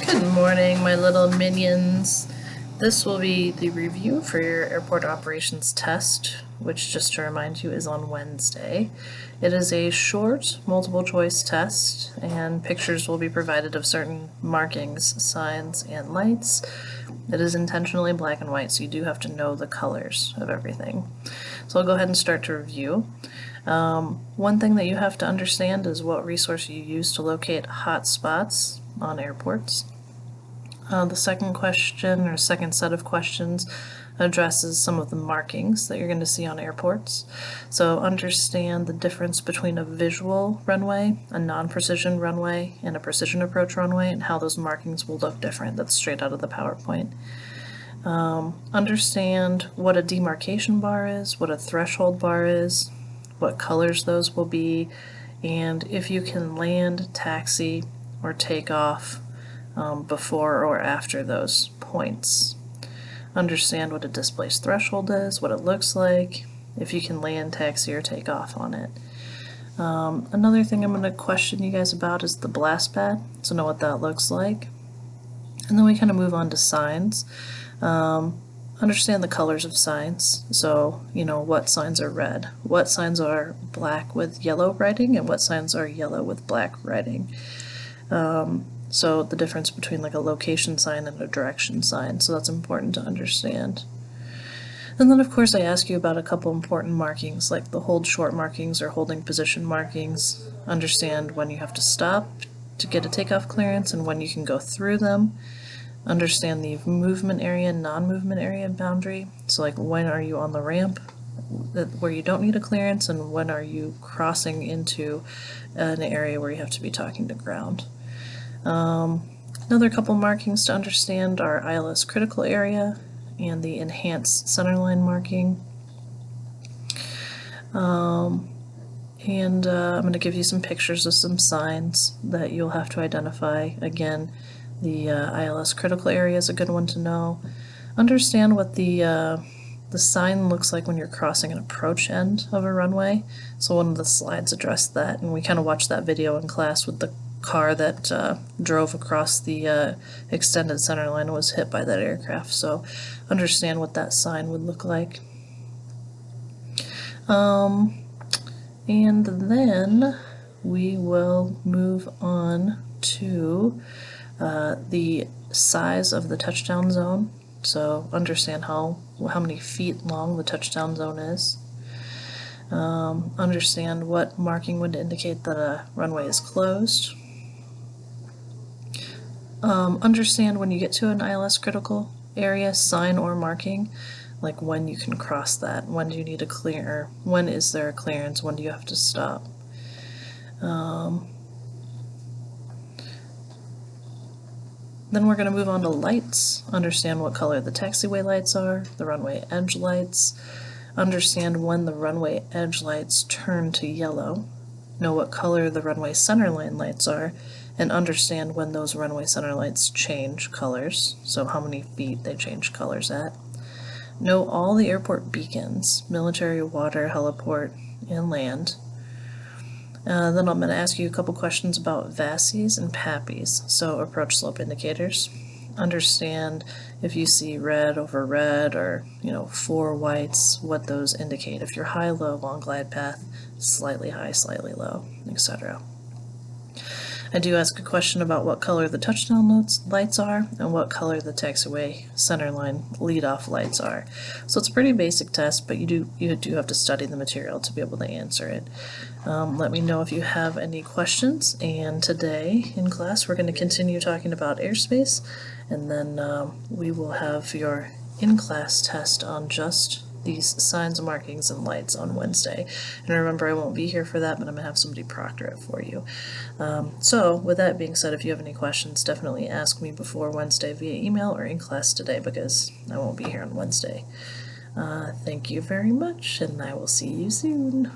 Good morning, my little minions. This will be the review for your airport operations test, which, just to remind you, is on Wednesday. It is a short, multiple choice test, and pictures will be provided of certain markings, signs, and lights. It is intentionally black and white, so you do have to know the colors of everything. So I'll go ahead and start to review. One thing that you have to understand is what resource you use to locate hot spots on airports. The second question, or second set of questions, addresses some of the markings that you're going to see on airports. So understand the difference between a visual runway, a non-precision runway, and a precision approach runway, and how those markings will look different. That's straight out of the PowerPoint. Understand what a demarcation bar is, what a threshold bar is, what colors those will be, and if you can land, taxi, or take off before or after those points. Understand what a displaced threshold is, what it looks like, if you can land, taxi, or take off on it. Another thing I'm going to question you guys about is the blast pad, so know what that looks like. And then we kind of move on to signs. Understand the colors of signs, so what signs are red, what signs are black with yellow writing, and what signs are yellow with black writing. So the difference between like a location sign and a direction sign, so that's important to understand. And then of course I ask you about a couple important markings like the hold short markings or holding position markings. Understand when you have to stop to get a takeoff clearance and when you can go through them. Understand the movement area and non-movement area boundary, so like when are you on the ramp where you don't need a clearance and when are you crossing into an area where you have to be talking to ground. Another couple markings to understand are ILS critical area and the enhanced centerline marking. I'm going to give you some pictures of some signs that you'll have to identify. Again, the ILS critical area is a good one to know. Understand what the sign looks like when you're crossing an approach end of a runway. So one of the slides addressed that, and we kind of watched that video in class with the car that drove across the extended center line and was hit by that aircraft. So understand what that sign would look like. And then we will move on to the size of the touchdown zone. So understand how many feet long the touchdown zone is. Understand what marking would indicate that a runway is closed. Understand when you get to an ILS critical area, sign or marking, like when you can cross that, when do you need a clear, when is there a clearance, when do you have to stop. Then we're going to move on to lights. Understand what color the taxiway lights are, the runway edge lights. Understand when the runway edge lights turn to yellow. Know what color the runway centerline lights are, and understand when those runway center lights change colors, so how many feet they change colors at. Know all the airport beacons, military, water, heliport, and land. Then I'm going to ask you a couple questions about VASIs and PAPIs, so approach slope indicators. Understand if you see red over red or 4 whites, what those indicate. If you're high, low, long glide path, slightly high, slightly low, etc. I do ask a question about what color the touchdown lights are and what color the taxiway centerline leadoff lights are. So it's a pretty basic test, but you do have to study the material to be able to answer it. Let me know if you have any questions, and today in class we're going to continue talking about airspace, and then we will have your in-class test on just these signs, markings, and lights on Wednesday. And remember, I won't be here for that, but I'm going to have somebody proctor it for you. So with that being said, if you have any questions, definitely ask me before Wednesday via email or in class today, because I won't be here on Wednesday. Thank you very much, and I will see you soon.